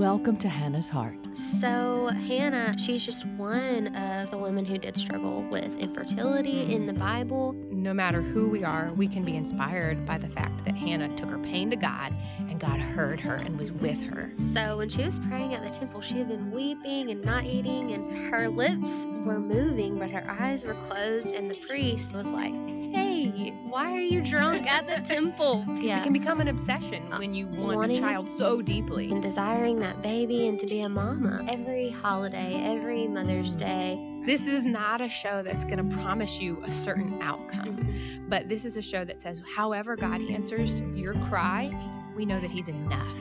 Welcome to Hannah's Heart. So Hannah, she's just one of the women who did struggle with infertility in the Bible. No matter who we are, we can be inspired by the fact that Hannah took her pain to God, and God heard her and was with her. So when she was praying at the temple, she had been weeping and not eating, and her lips were moving, but her eyes were closed, and the priest was like, "Hey, why are you drunk at the temple?" It can become an obsession when you want a child so deeply. And desiring that baby and to be a mama. Every holiday, every Mother's Day. This is not a show that's going to promise you a certain outcome, but this is a show that says, however God answers your cry, we know that He's enough.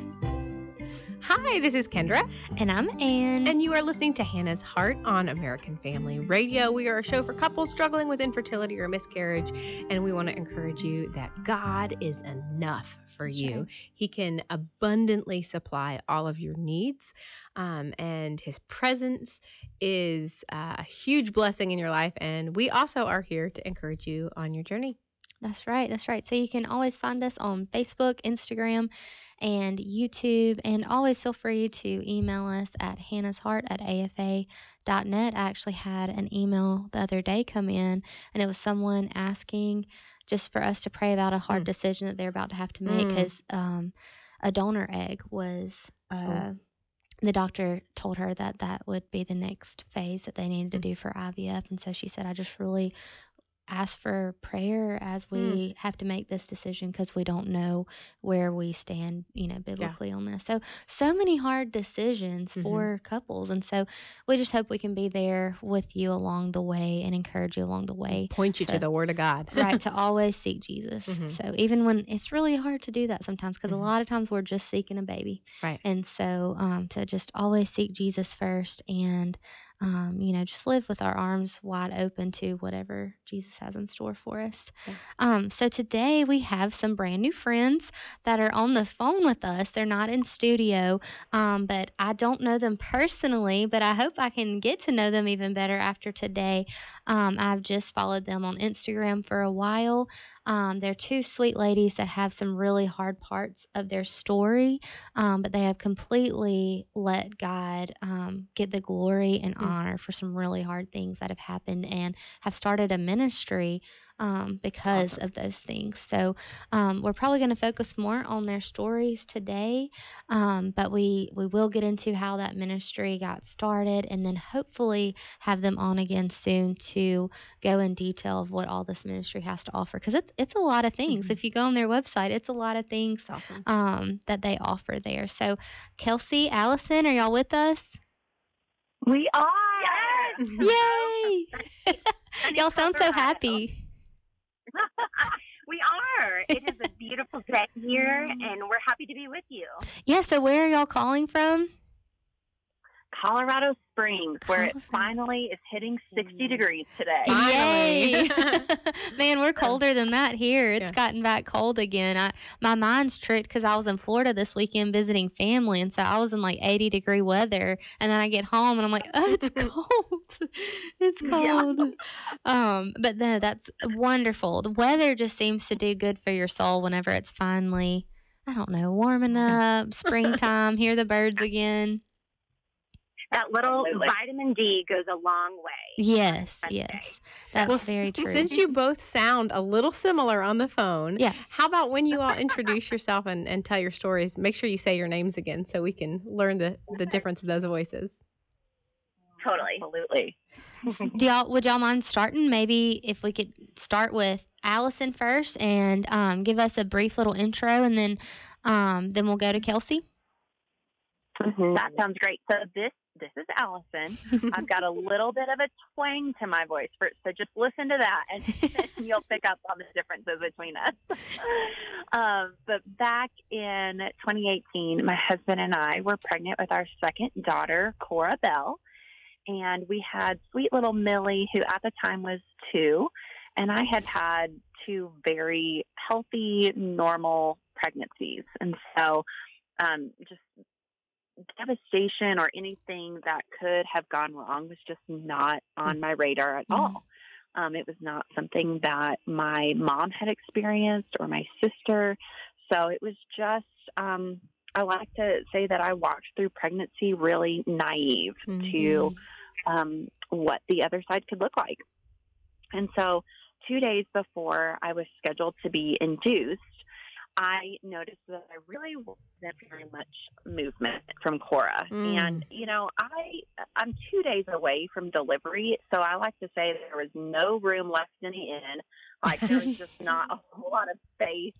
Hi, this is Kendra. And I'm Ann. And you are listening to Hannah's Heart on American Family Radio. We are a show for couples struggling with infertility or miscarriage, and we want to encourage you that God is enough for you. Right. He can abundantly supply all of your needs, and His presence is a huge blessing in your life, and we also are here to encourage you on your journey. That's right. So you can always find us on Facebook, Instagram, and YouTube, and always feel free to email us at hannahsheart@afa.net. I actually had an email the other day come in, and it was someone asking just for us to pray about a hard decision that they're about to have to make, because a donor egg was the doctor told her that would be the next phase that they needed to do for IVF, and so she said, I just really ask for prayer as we have to make this decision, because we don't know where we stand, biblically on this. So many hard decisions for couples. And so we just hope we can be there with you along the way and encourage you along the way. Point you to the Word of God. Right, to always seek Jesus. So even when it's really hard to do that sometimes, because a lot of times we're just seeking a baby. Right. And so to just always seek Jesus first, and just live with our arms wide open to whatever Jesus has in store for us. Yeah. So today we have some brand new friends that are on the phone with us. They're not in studio, but I don't know them personally, but I hope I can get to know them even better after today. I've just followed them on Instagram for a while. They're two sweet ladies that have some really hard parts of their story, but they have completely let God get the glory and honor for some really hard things that have happened, and have started a ministry because of those things. So we're probably going to focus more on their stories today, but we will get into how that ministry got started, and then hopefully have them on again soon to go in detail of what all this ministry has to offer, because it's a lot of things. If you go on their website, it's a lot of things that they offer there. So Kelsie, Alyson, are y'all with us? We are. Yes. Yay! Y'all sound so happy. We are. It is a beautiful day here, and we're happy to be with you. Yeah, so where are y'all calling from? Colorado Springs, where it finally is hitting 60 degrees today. Yay! Man, we're colder than that here. It's gotten back cold again. My mind's tricked because I was in Florida this weekend visiting family, and so I was in like 80-degree weather, and then I get home and I'm like, oh, it's cold. It's cold. Yeah. But no, that's wonderful. The weather just seems to do good for your soul whenever it's finally, I don't know, warming up, springtime, hear the birds again. That little vitamin D goes a long way. Yes. That's very true. Since you both sound a little similar on the phone, how about when you all introduce yourself and tell your stories, make sure you say your names again so we can learn the difference of those voices. Totally. Absolutely. Would y'all mind starting? Maybe if we could start with Alyson first and give us a brief little intro, and then we'll go to Kelsie. That sounds great. So this is Alyson. I've got a little bit of a twang to my voice, so just listen to that, and you'll pick up on the differences between us. But back in 2018, my husband and I were pregnant with our second daughter, Cora Bell, and we had sweet little Millie, who at the time was 2, and I had had 2 very healthy, normal pregnancies. And so just devastation or anything that could have gone wrong was just not on my radar at all. It was not something that my mom had experienced or my sister. So it was just I like to say that I walked through pregnancy really naive to what the other side could look like. And so 2 days before I was scheduled to be induced, I noticed that I really wasn't feeling much movement from Cora. And, I'm 2 days away from delivery, so I like to say there was no room left in the inn. Like, there was just not a whole lot of space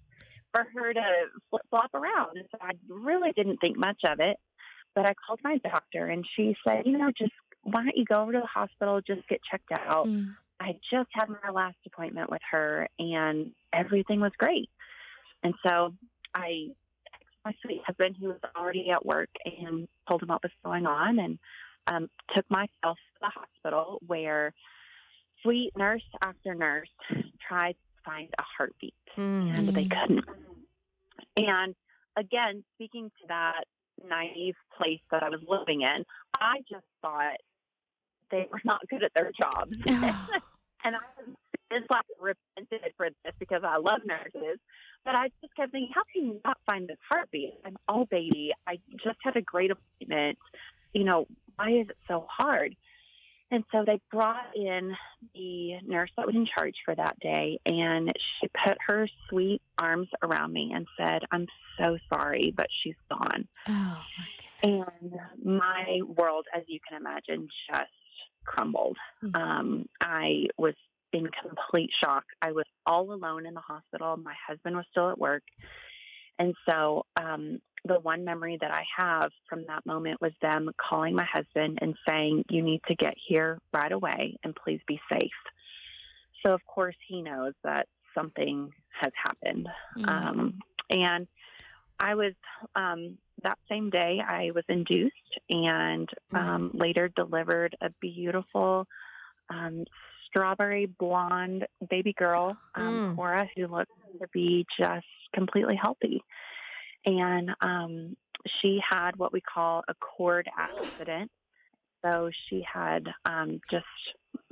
for her to flip-flop around. And so I really didn't think much of it. But I called my doctor, and she said, just why don't you go over to the hospital, just get checked out. I just had my last appointment with her, and everything was great. And so I texted my sweet husband, who was already at work, and told him what was going on, and took myself to the hospital, where sweet nurse after nurse tried to find a heartbeat, and they couldn't. And again, speaking to that naive place that I was living in, I just thought they were not good at their jobs. And I just like repented for this because I love nurses. But I just kept thinking, how can you not find this heartbeat? I'm all baby. I just had a great appointment. Why is it so hard? And so they brought in the nurse that was in charge for that day, and she put her sweet arms around me and said, I'm so sorry, but she's gone. Oh, my goodness. And my world, as you can imagine, just crumbled. I was in complete shock. I was all alone in the hospital. My husband was still at work. And so the one memory that I have from that moment was them calling my husband and saying, you need to get here right away and please be safe. So, of course, he knows that something has happened. And I was, that same day, I was induced and later delivered a beautiful strawberry blonde baby girl, Cora, who looked to be just completely healthy. And she had what we call a cord accident. So she had just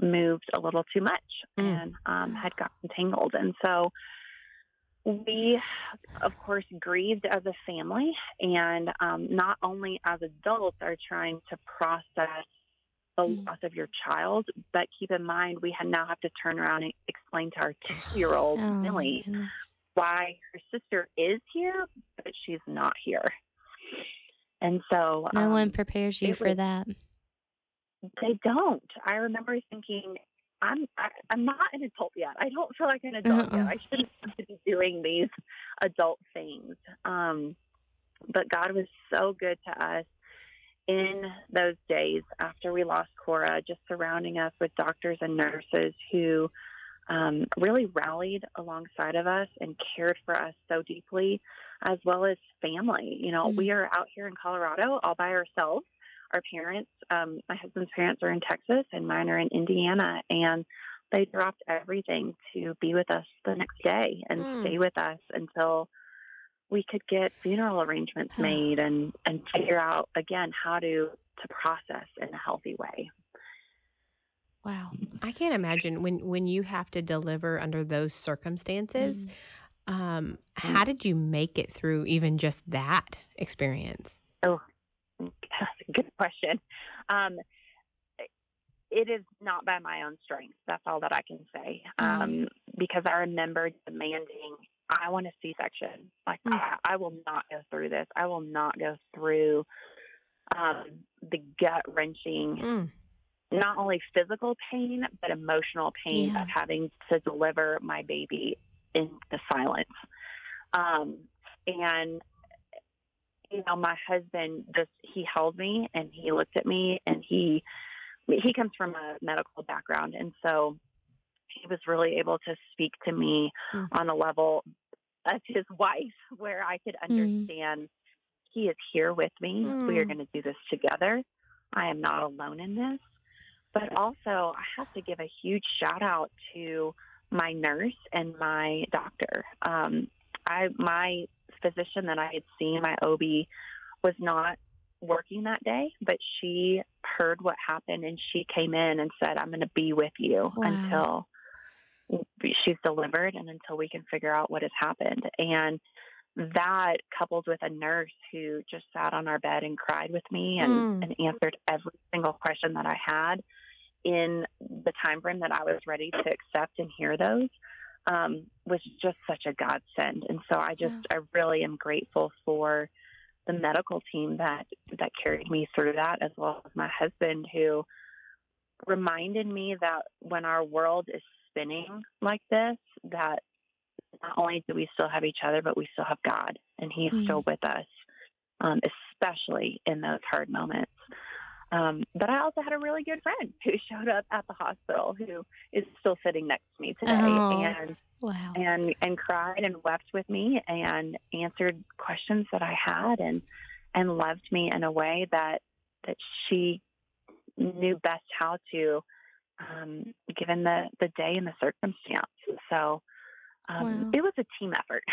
moved a little too much and had gotten tangled. And so we, of course, grieved as a family, and not only as adults are trying to process the loss of your child, but keep in mind we now have to turn around and explain to our 2-year-old Millie why her sister is here, but she's not here. And so no one prepares you for that. They don't. I remember thinking, I'm not an adult yet. I don't feel like an adult yet. I shouldn't have to be doing these adult things. But God was so good to us in those days after we lost Cora, just surrounding us with doctors and nurses who really rallied alongside of us and cared for us so deeply, as well as family. We are out here in Colorado all by ourselves. Our parents, my husband's parents are in Texas and mine are in Indiana, and they dropped everything to be with us the next day and stay with us until we could get funeral arrangements made and figure out, again, how to process in a healthy way. Wow. I can't imagine when you have to deliver under those circumstances, how did you make it through even just that experience? Oh, that's a good question. It is not by my own strength. That's all that I can say. Because I remember demanding, I want a C-section. Like, I will not go through this. I will not go through the gut-wrenching, not only physical pain, but emotional pain of having to deliver my baby in the silence. And my husband he held me and he looked at me, and he comes from a medical background. And so he was really able to speak to me on a level of his wife, where I could understand he is here with me. We are going to do this together. I am not alone in this. But also, I have to give a huge shout out to my nurse and my doctor. My physician that I had seen, my OB, was not working that day, but she heard what happened, and she came in and said, I'm going to be with you until she's delivered and until we can figure out what has happened. And that coupled with a nurse who just sat on our bed and cried with me and answered every single question that I had in the time frame that I was ready to accept and hear those, was just such a godsend. And so I really am grateful for the medical team that carried me through that, as well as my husband, who reminded me that when our world is spinning like this, that not only do we still have each other, but we still have God, and He's still with us, especially in those hard moments. But I also had a really good friend who showed up at the hospital, who is still sitting next to me today, and cried and wept with me and answered questions that I had, and loved me in a way that she knew best how to, given the day and the circumstance. So it was a team effort.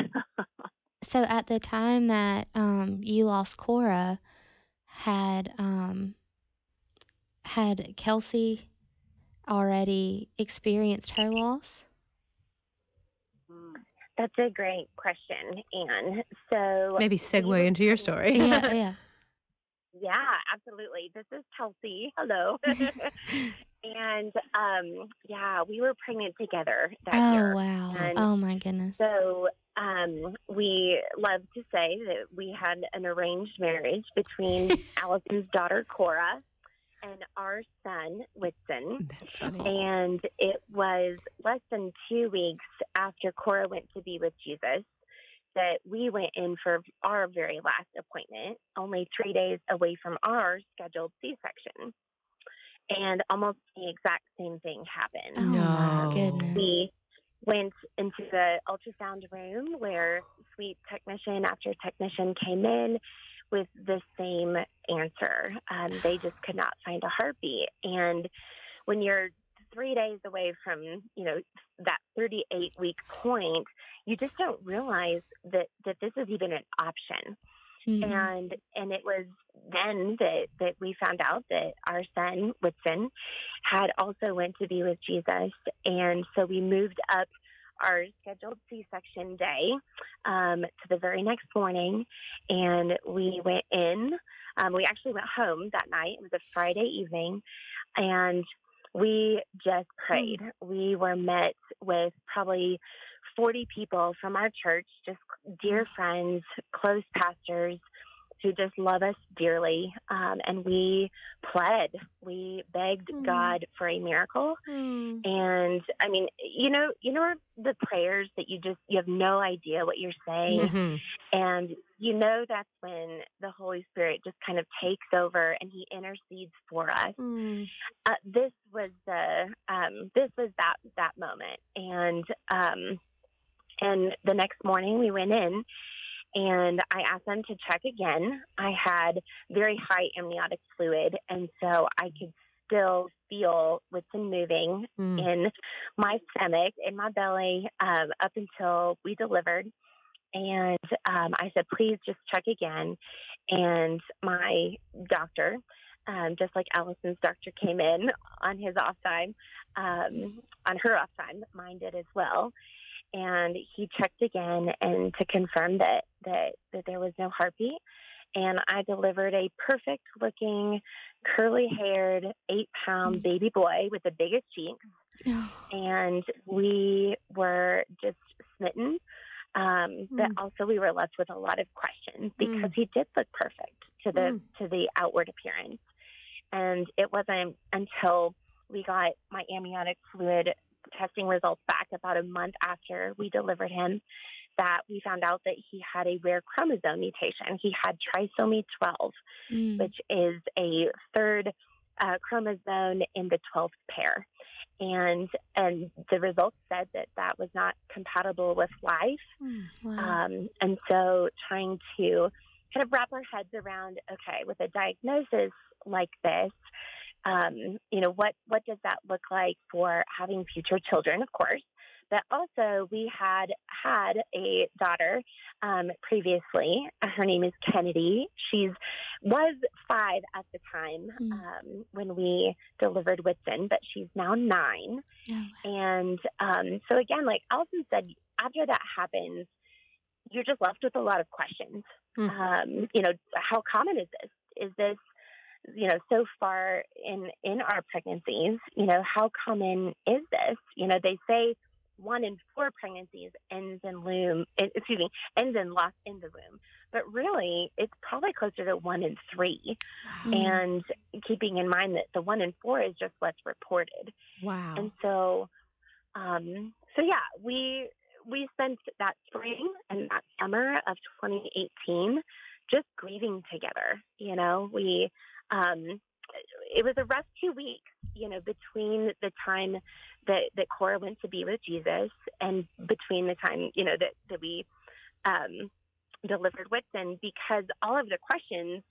So at the time that you lost Cora, had Kelsie already experienced her loss? That's a great question, Anne. So maybe segue into your story. Yeah. Yeah, absolutely. This is Kelsie. Hello. And we were pregnant together that year. Oh, wow. And oh, my goodness. So we love to say that we had an arranged marriage between Alyson's daughter, Cora, and our son, Whitson. That's funny. And it was less than 2 weeks after Cora went to be with Jesus that we went in for our very last appointment, only 3 days away from our scheduled C-section. And almost the exact same thing happened. Oh, my goodness. We went into the ultrasound room where sweet technician after technician came in with the same answer. They just could not find a heartbeat. And when you're 3 days away from, that 38-week point, you just don't realize that this is even an option. Mm-hmm. And it was then that we found out that our son, Whitson, had also went to be with Jesus. And so we moved up our scheduled C-section day to the very next morning, and we went in. We actually went home that night. It was a Friday evening, and we just prayed. We were met with probably 40 people from our church, just dear friends, close pastors who just love us dearly. And we pled, we begged God for a miracle. And I mean, the prayers that you have no idea what you're saying. And that's when the Holy Spirit just kind of takes over and He intercedes for us. This was that moment. And the next morning we went in, and I asked them to check again. I had very high amniotic fluid, and so I could still feel Whitson moving in my stomach, in my belly, up until we delivered. And I said, please just check again. And my doctor, just like Alyson's doctor came in on his off time, on her off time, mine did as well. And he checked again and to confirm that there was no heartbeat. And I delivered a perfect looking, curly haired, 8-pound baby boy with the biggest cheeks. And we were just smitten. But also we were left with a lot of questions because he did look perfect to the outward appearance. And it wasn't until we got my amniotic fluid testing results back about a month after we delivered him that we found out that he had a rare chromosome mutation. He had trisomy 12, which is a third chromosome in the 12th pair. And the results said that was not compatible with life. And so trying to kind of wrap our heads around, okay, with a diagnosis like this, what does that look like for having future children, of course. But also we had a daughter previously. Her name is Kennedy. She was 5 at the time when we delivered Whitson, but she's now 9. And so again, like Alyson said, after that happens, you're just left with a lot of questions. How common is this? Is this, so far in our pregnancies, how common is this? They say 1 in 4 pregnancies ends in loss in the womb. But really, it's probably closer to 1 in 3. Wow. And keeping in mind that the 1 in 4 is just what's reported. Wow. And so we spent that spring and that summer of 2018 just grieving together. It was a rough 2 weeks, between the time that Cora went to be with Jesus and between the time, that we delivered Whitson, because all of the questions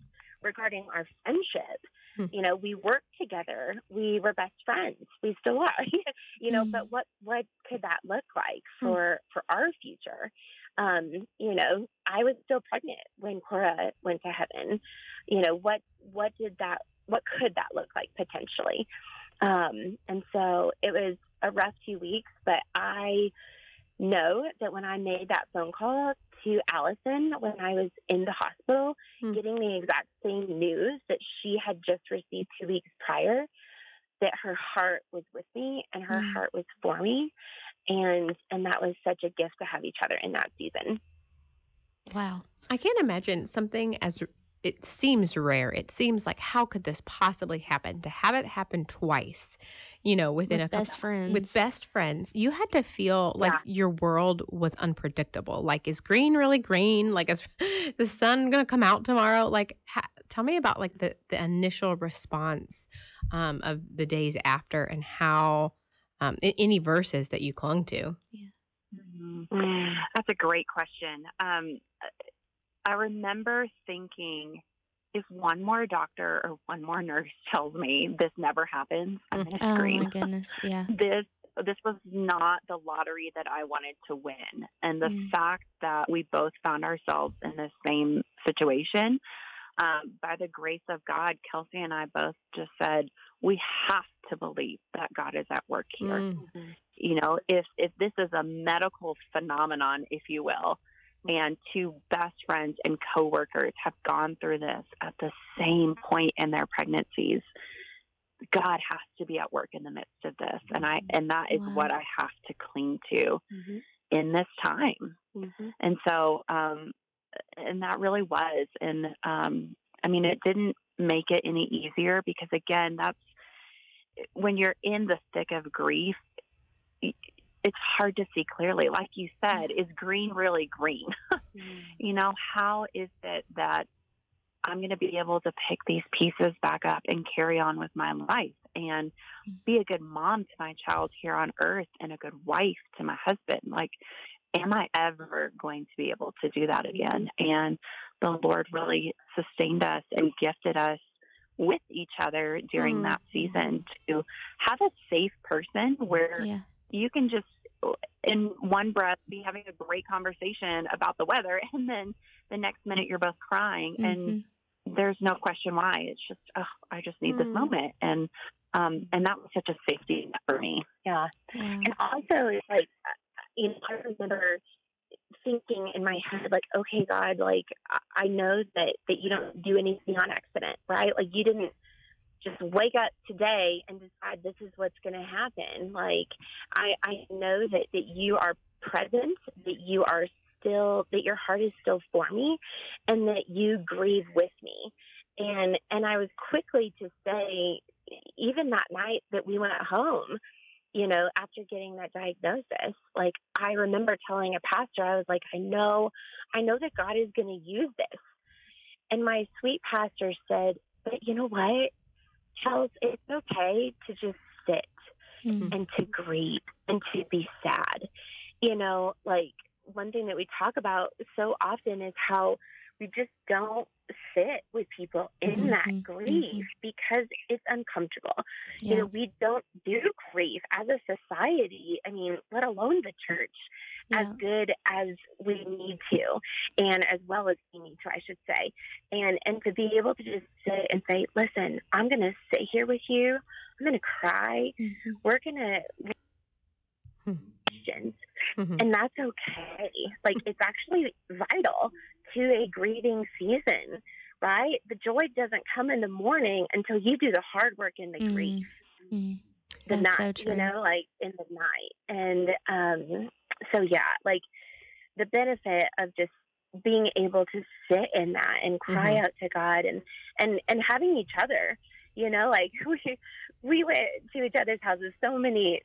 regarding our friendship, we worked together, we were best friends, we still are, but what could that look like for our future? I was still pregnant when Cora went to heaven. What could that look like potentially? And so it was a rough 2 weeks, but I know that when I made that phone call to Alyson when I was in the hospital, getting the exact same news that she had just received 2 weeks prior, that her heart was with me and her heart was for me. And that was such a gift to have each other in that season. Wow. I can't imagine something as it seems rare. It seems like, how could this possibly happen? To have it happen twice, within with best friends. With best friends, you had to feel like your world was unpredictable. Like, is green really green? Like, is the sun going to come out tomorrow? Like, tell me about like the initial response of the days after, and how any verses that you clung to. Yeah. Mm-hmm. That's a great question. I remember thinking, if one more doctor or one more nurse tells me this never happens, I'm going to scream. Oh my goodness, yeah. This was not the lottery that I wanted to win. And the fact that we both found ourselves in the same situation, by the grace of God, Kelsie and I both just said, we have to believe that God is at work here. Mm-hmm. If this is a medical phenomenon, if you will, and 2 best friends and coworkers have gone through this at the same point in their pregnancies, God has to be at work in the midst of this. And that is what I have to cling to in this time. Mm-hmm. And so, and that really was. And, it didn't make it any easier, because again, that's when you're in the thick of grief, it's hard to see clearly. Like you said, is green really green? How is it that I'm going to be able to pick these pieces back up and carry on with my life and be a good mom to my child here on earth and a good wife to my husband? Like, am I ever going to be able to do that again? And the Lord really sustained us and gifted us with each other during that season to have a safe person where you can just in one breath be having a great conversation about the weather, and then the next minute you're both crying, and there's no question why. It's just, I just need this moment. And that was such a safety net for me. Yeah. And also, it's like, I remember thinking in my head, like, okay, God, like, I know that you don't do anything on accident, right? Like, you didn't just wake up today and decide this is what's going to happen. Like, I know that you are present, that you are still, that your heart is still for me, and that you grieve with me. And I was quickly to say, even that night that we went home, after getting that diagnosis, like, I remember telling a pastor, I was like, I know that God is going to use this. And my sweet pastor said, but you know what, Chels, it's okay to just sit and to grieve and to be sad. Like, one thing that we talk about so often is how we just don't sit with people in that grief because it's uncomfortable. Yeah. We don't do grief as a society. I mean, let alone the church, as good as we need to, and as well as we need to, I should say. And to be able to just sit and say, listen, I'm going to sit here with you. I'm going to cry. We're going to questions. And that's okay. Like, it's actually vital to a grieving season, right? The joy doesn't come in the morning until you do the hard work in the grief. The That's night, so true. like in the night. And so, yeah, like the benefit of just being able to sit in that and cry out to God and having each other, like we went to each other's houses so many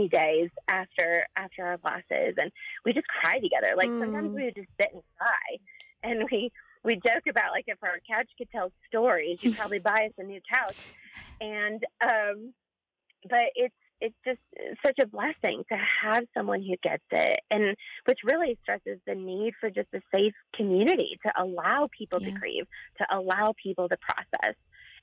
days after our losses, and we just cried together. Like sometimes we would just sit and cry, and we joke about, like, if our couch could tell stories, you'd probably buy us a new couch. And but it's just such a blessing to have someone who gets it, and which really stresses the need for just a safe community to allow people to grieve, to allow people to process.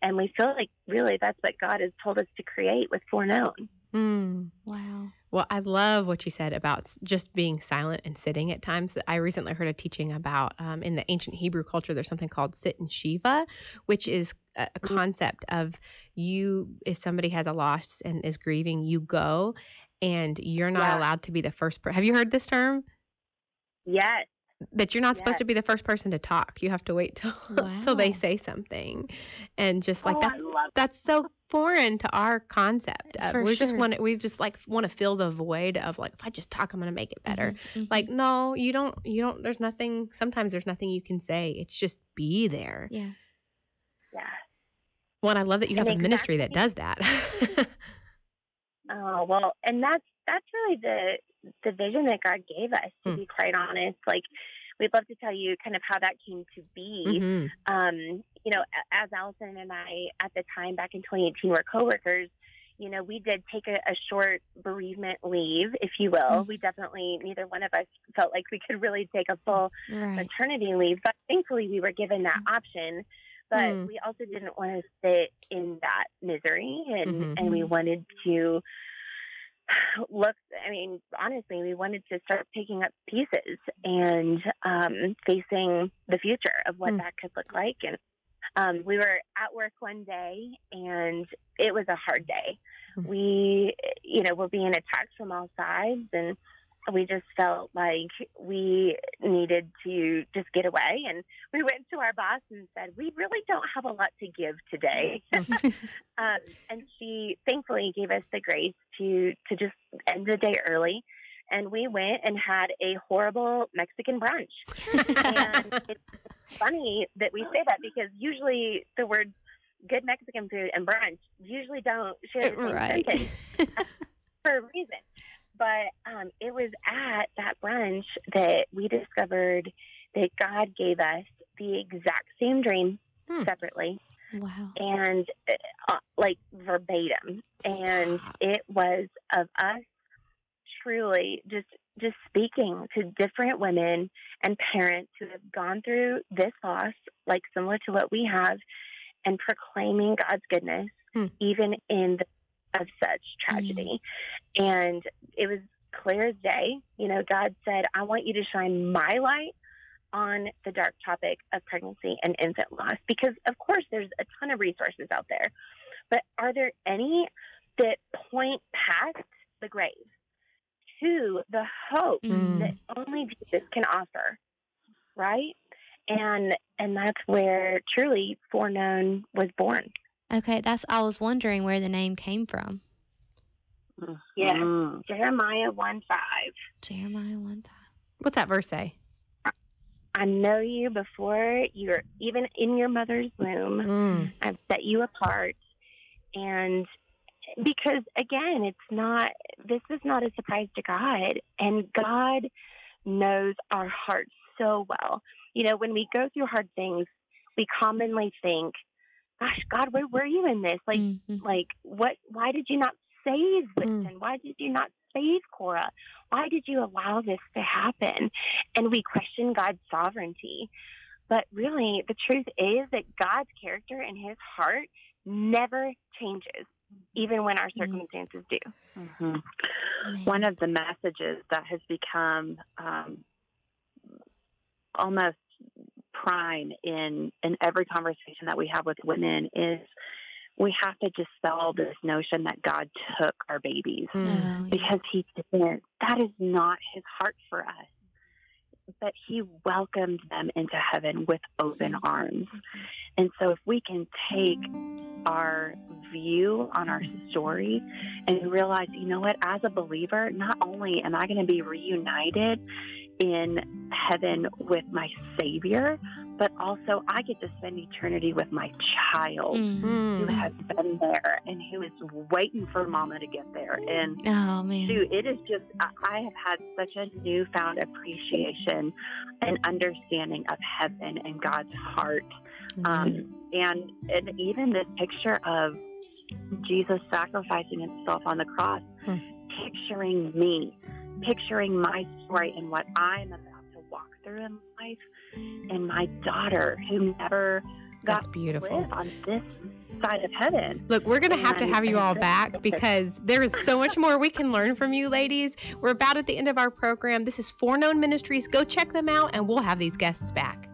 And we feel like really that's what God has told us to create with Foreknown. Wow. Well, I love what you said about just being silent and sitting at times. I recently heard a teaching about in the ancient Hebrew culture, there's something called sit and Shiva, which is a concept of if somebody has a loss and is grieving, you go and you're not allowed to be the first person. Have you heard this term? Yes. That you're not supposed to be the first person to talk. You have to wait till they say something. And just like that's so foreign to our concept of we just want to fill the void of, like, if I just talk, I'm going to make it better. Like, no, you don't sometimes there's nothing you can say. It's just be there. Yeah. Well, and I love that you have a ministry that does that. Oh, well, and that's really the vision that God gave us, to be quite honest. Like, we'd love to tell you kind of how that came to be. As Alyson and I, at the time back in 2018, were coworkers, we did take a short bereavement leave, if you will. We definitely, neither one of us felt like we could really take a full maternity leave, but thankfully we were given that option. But we also didn't want to sit in that misery, and we wanted to honestly, we wanted to start picking up pieces and facing the future of what that could look like. And we were at work one day, and it was a hard day. We, were being attacked from all sides, and we just felt like we needed to just get away. And we went to our boss and said, we really don't have a lot to give today. And she thankfully gave us the grace to just end the day early. And we went and had a horrible Mexican brunch. And it's funny that we say that, because usually the words good Mexican food and brunch usually don't share the same sentence for a reason. But it was at that brunch that we discovered that God gave us the exact same dream separately. Wow. And like verbatim. And it was of us truly just speaking to different women and parents who have gone through this loss, like similar to what we have, and proclaiming God's goodness, even in of such tragedy. And it was clear as day. God said, I want you to shine my light on the dark topic of pregnancy and infant loss, because of course there's a ton of resources out there, but are there any that point past the grave to the hope that only Jesus can offer, right? And that's where truly Foreknown was born. Okay, I was wondering where the name came from. Yes, Jeremiah 1:5. Jeremiah 1:5. What's that verse say? I know you before you're even in your mother's womb. I've set you apart. And because, again, this is not a surprise to God. And God knows our hearts so well. When we go through hard things, we commonly think, gosh, God, where were you in this? Like what? Why did you not save Winston? Why did you not save Cora? Why did you allow this to happen? And we question God's sovereignty. But really, the truth is that God's character and his heart never changes, even when our circumstances do. One of the messages that has become almost prime in every conversation that we have with women is we have to dispel this notion that God took our babies because he didn't. That is not his heart for us. But he welcomed them into heaven with open arms. And so if we can take our view on our story and realize, you know what, as a believer, not only am I going to be reunited in heaven with my Savior, but also I get to spend eternity with my child who has been there and who is waiting for mama to get there. And shoot, it is just, I have had such a newfound appreciation and understanding of heaven and God's heart. And even this picture of Jesus sacrificing himself on the cross, picturing me, picturing my story and what I'm about to walk through in life, and my daughter who never got to live on this side of heaven. Look, we're going to have you all back because there is so much more we can learn from you ladies. We're about at the end of our program. This is Foreknown Ministries. Go check them out, and we'll have these guests back.